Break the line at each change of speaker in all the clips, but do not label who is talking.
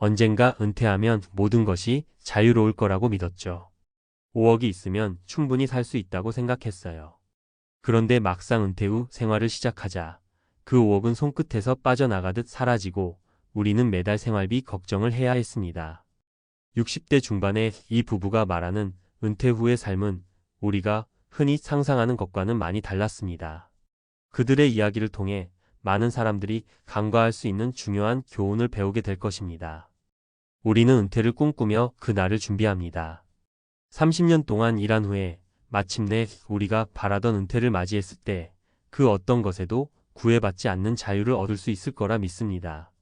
언젠가 은퇴하면 모든 것이 자유로울 거라고 믿었죠. 5억이 있으면 충분히 살 수 있다고 생각했어요. 그런데 막상 은퇴 후 생활을 시작하자 그 5억은 손끝에서 빠져나가듯 사라지고 우리는 매달 생활비 걱정을 해야 했습니다. 60대 중반의 이 부부가 말하는 은퇴 후의 삶은 우리가 흔히 상상하는 것과는 많이 달랐습니다. 그들의 이야기를 통해 많은 사람들이 간과할 수 있는 중요한 교훈을 배우게 될 것입니다. 우리는 은퇴를 꿈꾸며 그 날을 준비합니다. 30년 동안 일한 후에 마침내 우리가 바라던 은퇴를 맞이했을 때 그 어떤 것에도 구애받지 않는 자유를 얻을 수 있을 거라 믿습니다.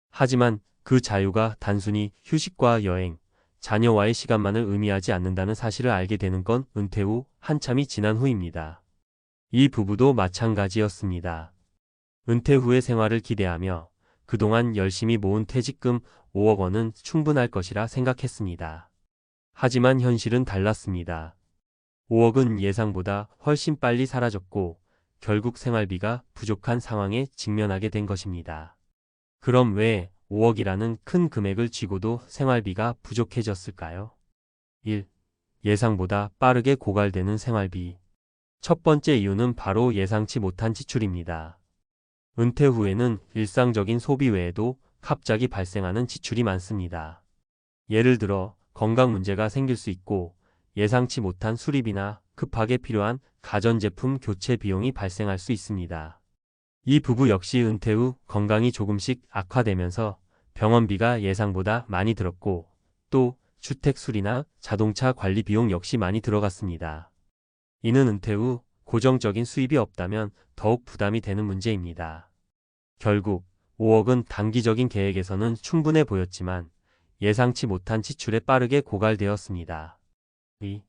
하지만 그 자유가 단순히 휴식과 여행, 자녀와의 시간만을 의미하지 않는다는 사실을 알게 되는 건 은퇴 후 한참이 지난 후입니다. 이 부부도 마찬가지였습니다. 은퇴 후의 생활을 기대하며 그동안 열심히 모은 퇴직금 5억 원은 충분할 것이라 생각했습니다. 하지만 현실은 달랐습니다. 5억은 예상보다 훨씬 빨리 사라졌고 결국 생활비가 부족한 상황에 직면하게 된 것입니다. 그럼 왜 5억이라는 큰 금액을 쥐고도 생활비가 부족해졌을까요? 1. 예상보다 빠르게 고갈되는 생활비. 첫 번째 이유는 바로 예상치 못한 지출입니다. 은퇴 후에는 일상적인 소비 외에도 갑자기 발생하는 지출이 많습니다. 예를 들어 건강 문제가 생길 수 있고 예상치 못한 수리비나 급하게 필요한 가전제품 교체 비용이 발생할 수 있습니다. 이 부부 역시 은퇴 후 건강이 조금씩 악화되면서 병원비가 예상보다 많이 들었고 또 주택 수리나 자동차 관리 비용 역시 많이 들어갔습니다. 이는 은퇴 후 고정적인 수입이 없다면 더욱 부담이 되는 문제입니다. 결국 5억은 단기적인 계획에서는 충분해 보였지만 예상치 못한 지출에 빠르게 고갈되었습니다. 2.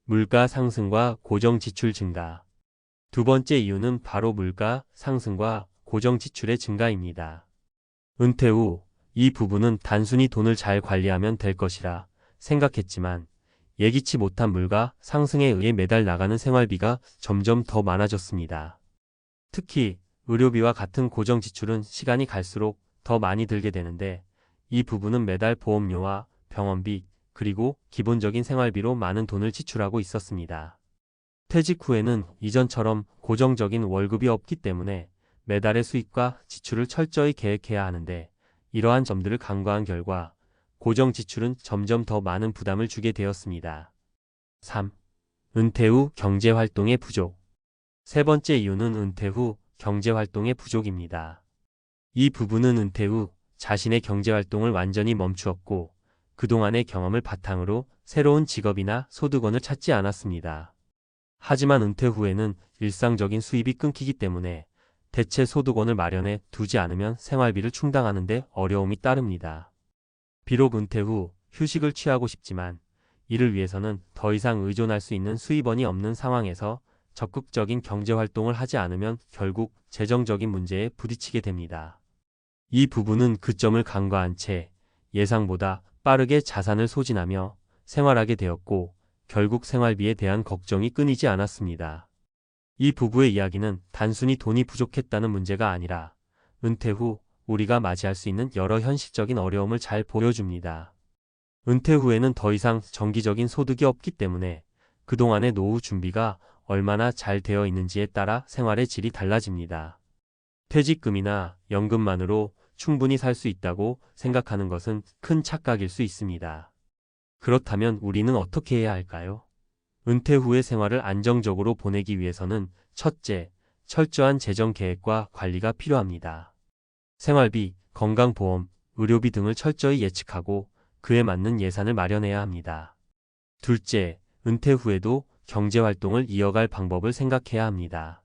물가 상승과 고정 지출 증가. 두 번째 이유는 바로 물가 상승과 고정 지출의 증가입니다. 은퇴 후 이 부부는 단순히 돈을 잘 관리하면 될 것이라 생각했지만 예기치 못한 물가 상승에 의해 매달 나가는 생활비가 점점 더 많아졌습니다. 특히 의료비와 같은 고정 지출은 시간이 갈수록 더 많이 들게 되는데 이 부부는 매달 보험료와 병원비 그리고 기본적인 생활비로 많은 돈을 지출하고 있었습니다. 퇴직 후에는 이전처럼 고정적인 월급이 없기 때문에 매달의 수입과 지출을 철저히 계획해야 하는데 이러한 점들을 간과한 결과 고정 지출은 점점 더 많은 부담을 주게 되었습니다. 3. 은퇴 후 경제활동의 부족. 세 번째 이유는 은퇴 후 경제활동의 부족입니다. 이 부부는 은퇴 후 자신의 경제활동을 완전히 멈추었고 그동안의 경험을 바탕으로 새로운 직업이나 소득원을 찾지 않았습니다. 하지만 은퇴 후에는 일상적인 수입이 끊기기 때문에 대체 소득원을 마련해 두지 않으면 생활비를 충당하는 데 어려움이 따릅니다. 비록 은퇴 후 휴식을 취하고 싶지만 이를 위해서는 더 이상 의존할 수 있는 수입원이 없는 상황에서 적극적인 경제활동을 하지 않으면 결국 재정적인 문제에 부딪히게 됩니다. 이 부부는 그 점을 간과한 채 예상보다 빠르게 자산을 소진하며 생활하게 되었고 결국 생활비에 대한 걱정이 끊이지 않았습니다. 이 부부의 이야기는 단순히 돈이 부족했다는 문제가 아니라 은퇴 후 우리가 맞이할 수 있는 여러 현실적인 어려움을 잘 보여줍니다. 은퇴 후에는 더 이상 정기적인 소득이 없기 때문에 그동안의 노후 준비가 얼마나 잘 되어 있는지에 따라 생활의 질이 달라집니다. 퇴직금이나 연금만으로 충분히 살 수 있다고 생각하는 것은 큰 착각일 수 있습니다. 그렇다면 우리는 어떻게 해야 할까요? 은퇴 후의 생활을 안정적으로 보내기 위해서는 첫째, 철저한 재정 계획과 관리가 필요합니다. 생활비, 건강보험, 의료비 등을 철저히 예측하고 그에 맞는 예산을 마련해야 합니다. 둘째, 은퇴 후에도 경제활동을 이어갈 방법을 생각해야 합니다.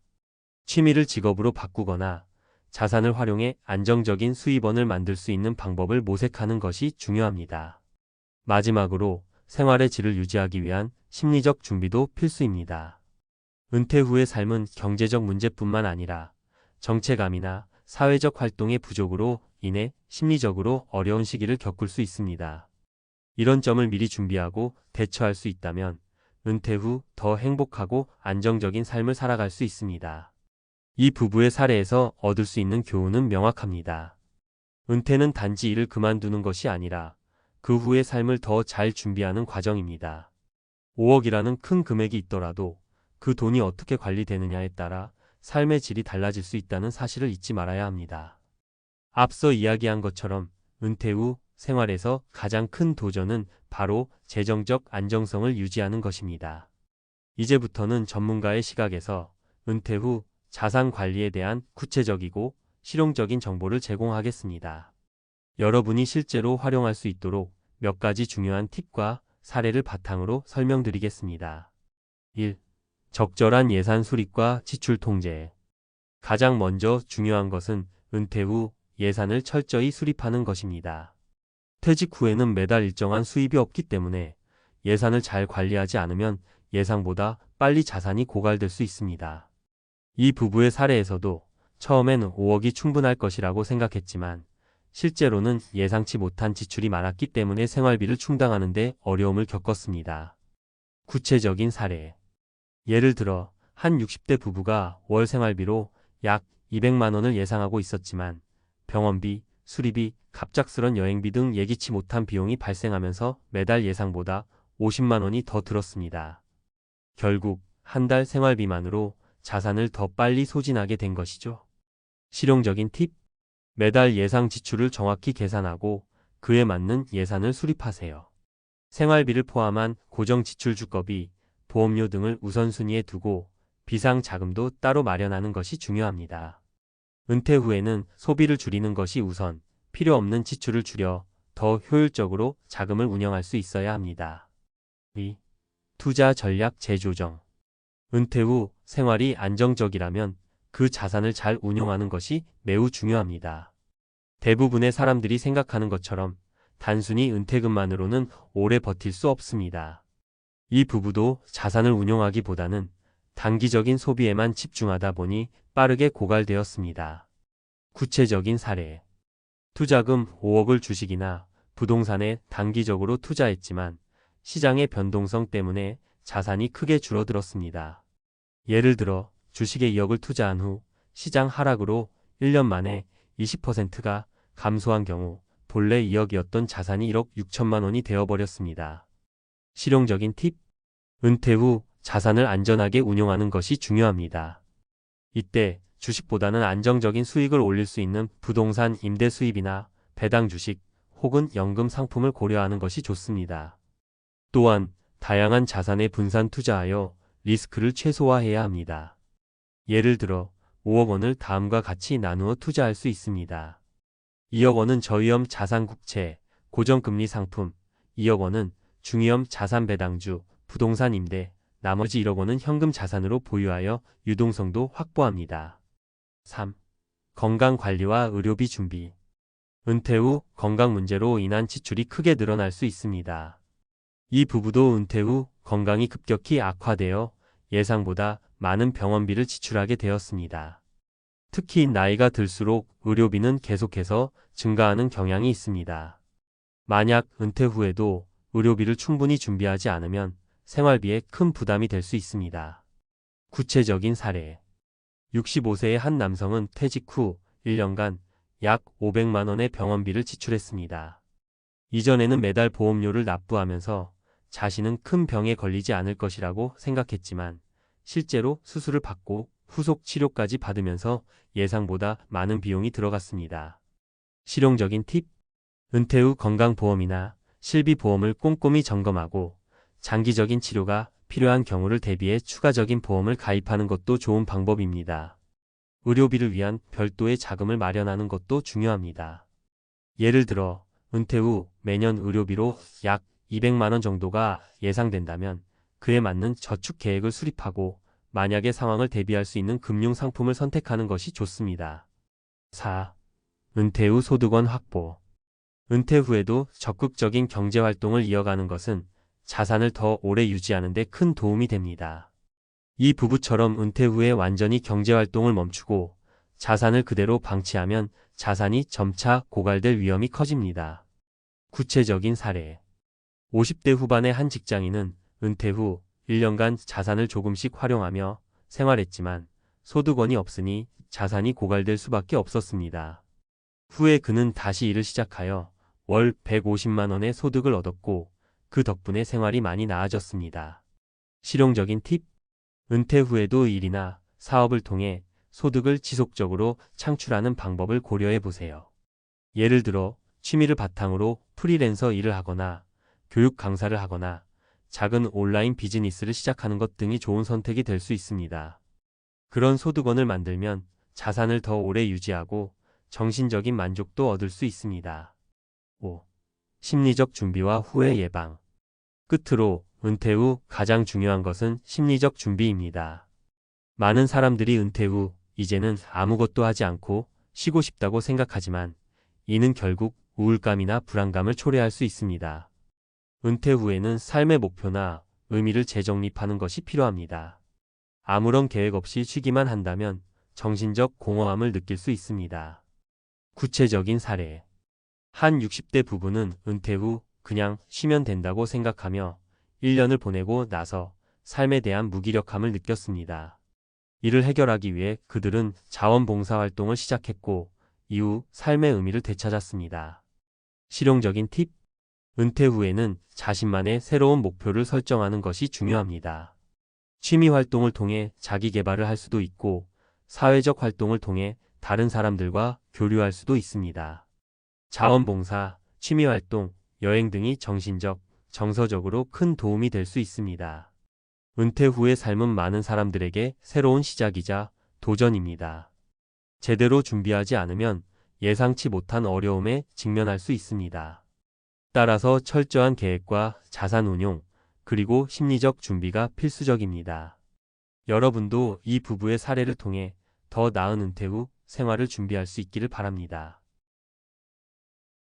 취미를 직업으로 바꾸거나 자산을 활용해 안정적인 수입원을 만들 수 있는 방법을 모색하는 것이 중요합니다. 마지막으로 생활의 질을 유지하기 위한 심리적 준비도 필수입니다. 은퇴 후의 삶은 경제적 문제뿐만 아니라 정체감이나 사회적 활동의 부족으로 인해 심리적으로 어려운 시기를 겪을 수 있습니다. 이런 점을 미리 준비하고 대처할 수 있다면 은퇴 후 더 행복하고 안정적인 삶을 살아갈 수 있습니다. 이 부부의 사례에서 얻을 수 있는 교훈은 명확합니다. 은퇴는 단지 일을 그만두는 것이 아니라 그 후의 삶을 더 잘 준비하는 과정입니다. 5억이라는 큰 금액이 있더라도 그 돈이 어떻게 관리되느냐에 따라 삶의 질이 달라질 수 있다는 사실을 잊지 말아야 합니다. 앞서 이야기한 것처럼 은퇴 후 생활에서 가장 큰 도전은 바로 재정적 안정성을 유지하는 것입니다. 이제부터는 전문가의 시각에서 은퇴 후 자산 관리에 대한 구체적이고 실용적인 정보를 제공하겠습니다. 여러분이 실제로 활용할 수 있도록 몇 가지 중요한 팁과 사례를 바탕으로 설명드리겠습니다. 1. 적절한 예산 수립과 지출 통제. 가장 먼저 중요한 것은 은퇴 후 예산을 철저히 수립하는 것입니다. 퇴직 후에는 매달 일정한 수입이 없기 때문에 예산을 잘 관리하지 않으면 예상보다 빨리 자산이 고갈될 수 있습니다. 이 부부의 사례에서도 처음엔 5억이 충분할 것이라고 생각했지만 실제로는 예상치 못한 지출이 많았기 때문에 생활비를 충당하는 데 어려움을 겪었습니다. 구체적인 사례. 예를 들어 한 60대 부부가 월 생활비로 약 200만 원을 예상하고 있었지만 병원비, 수리비, 갑작스런 여행비 등 예기치 못한 비용이 발생하면서 매달 예상보다 50만 원이 더 들었습니다. 결국 한 달 생활비만으로 자산을 더 빨리 소진하게 된 것이죠. 실용적인 팁. 매달 예상 지출을 정확히 계산하고 그에 맞는 예산을 수립하세요. 생활비를 포함한 고정 지출 주거비, 보험료 등을 우선순위에 두고 비상 자금도 따로 마련하는 것이 중요합니다. 은퇴 후에는 소비를 줄이는 것이 우선, 필요 없는 지출을 줄여 더 효율적으로 자금을 운영할 수 있어야 합니다. 2. 투자 전략 재조정. 은퇴 후 생활이 안정적이라면 그 자산을 잘 운용하는 것이 매우 중요합니다. 대부분의 사람들이 생각하는 것처럼 단순히 은퇴금만으로는 오래 버틸 수 없습니다. 이 부부도 자산을 운용하기보다는 단기적인 소비에만 집중하다 보니 빠르게 고갈되었습니다. 구체적인 사례. 투자금 5억을 주식이나 부동산에 단기적으로 투자했지만 시장의 변동성 때문에 자산이 크게 줄어들었습니다. 예를 들어 주식에 2억을 투자한 후 시장 하락으로 1년 만에 20%가 감소한 경우 본래 2억이었던 자산이 1억 6천만 원이 되어버렸습니다. 실용적인 팁. 은퇴 후 자산을 안전하게 운용하는 것이 중요합니다. 이때 주식보다는 안정적인 수익을 올릴 수 있는 부동산 임대 수입이나 배당 주식 혹은 연금 상품을 고려하는 것이 좋습니다. 또한 다양한 자산에 분산 투자하여 리스크를 최소화해야 합니다. 예를 들어 5억 원을 다음과 같이 나누어 투자할 수 있습니다. 2억 원은 저위험 자산 국채, 고정금리 상품, 2억 원은 중위험 자산 배당주, 부동산 임대, 나머지 1억 원은 현금 자산으로 보유하여 유동성도 확보합니다. 3. 건강관리와 의료비 준비. 은퇴 후 건강 문제로 인한 지출이 크게 늘어날 수 있습니다. 이 부부도 은퇴 후 건강이 급격히 악화되어 예상보다 많은 병원비를 지출하게 되었습니다. 특히 나이가 들수록 의료비는 계속해서 증가하는 경향이 있습니다. 만약 은퇴 후에도 의료비를 충분히 준비하지 않으면 생활비에 큰 부담이 될 수 있습니다. 구체적인 사례. 65세의 한 남성은 퇴직 후 1년간 약 500만 원의 병원비를 지출했습니다. 이전에는 매달 보험료를 납부하면서 자신은 큰 병에 걸리지 않을 것이라고 생각했지만 실제로 수술을 받고 후속 치료까지 받으면서 예상보다 많은 비용이 들어갔습니다. 실용적인 팁. 은퇴 후 건강보험이나 실비보험을 꼼꼼히 점검하고 장기적인 치료가 필요한 경우를 대비해 추가적인 보험을 가입하는 것도 좋은 방법입니다. 의료비를 위한 별도의 자금을 마련하는 것도 중요합니다. 예를 들어 은퇴 후 매년 의료비로 약 200만 원 정도가 예상된다면 그에 맞는 저축 계획을 수립하고 만약의 상황을 대비할 수 있는 금융 상품을 선택하는 것이 좋습니다. 4. 은퇴 후 소득원 확보. 은퇴 후에도 적극적인 경제활동을 이어가는 것은 자산을 더 오래 유지하는 데 큰 도움이 됩니다. 이 부부처럼 은퇴 후에 완전히 경제활동을 멈추고 자산을 그대로 방치하면 자산이 점차 고갈될 위험이 커집니다. 구체적인 사례. 50대 후반의 한 직장인은 은퇴 후 1년간 자산을 조금씩 활용하며 생활했지만 소득원이 없으니 자산이 고갈될 수밖에 없었습니다. 후에 그는 다시 일을 시작하여 월 150만 원의 소득을 얻었고 그 덕분에 생활이 많이 나아졌습니다. 실용적인 팁: 은퇴 후에도 일이나 사업을 통해 소득을 지속적으로 창출하는 방법을 고려해 보세요. 예를 들어 취미를 바탕으로 프리랜서 일을 하거나 교육 강사를 하거나 작은 온라인 비즈니스를 시작하는 것 등이 좋은 선택이 될 수 있습니다. 그런 소득원을 만들면 자산을 더 오래 유지하고 정신적인 만족도 얻을 수 있습니다. 5. 심리적 준비와 후회 예방. 끝으로 은퇴 후 가장 중요한 것은 심리적 준비입니다. 많은 사람들이 은퇴 후 이제는 아무것도 하지 않고 쉬고 싶다고 생각하지만 이는 결국 우울감이나 불안감을 초래할 수 있습니다. 은퇴 후에는 삶의 목표나 의미를 재정립하는 것이 필요합니다. 아무런 계획 없이 쉬기만 한다면 정신적 공허함을 느낄 수 있습니다. 구체적인 사례. 한 60대 부부는 은퇴 후 그냥 쉬면 된다고 생각하며 1년을 보내고 나서 삶에 대한 무기력함을 느꼈습니다. 이를 해결하기 위해 그들은 자원봉사 활동을 시작했고 이후 삶의 의미를 되찾았습니다. 실용적인 팁: 은퇴 후에는 자신만의 새로운 목표를 설정하는 것이 중요합니다. 취미 활동을 통해 자기 개발을 할 수도 있고 사회적 활동을 통해 다른 사람들과 교류할 수도 있습니다. 자원봉사, 취미 활동, 여행 등이 정신적, 정서적으로 큰 도움이 될 수 있습니다. 은퇴 후의 삶은 많은 사람들에게 새로운 시작이자 도전입니다. 제대로 준비하지 않으면 예상치 못한 어려움에 직면할 수 있습니다. 따라서 철저한 계획과 자산 운용, 그리고 심리적 준비가 필수적입니다. 여러분도 이 부부의 사례를 통해 더 나은 은퇴 후 생활을 준비할 수 있기를 바랍니다.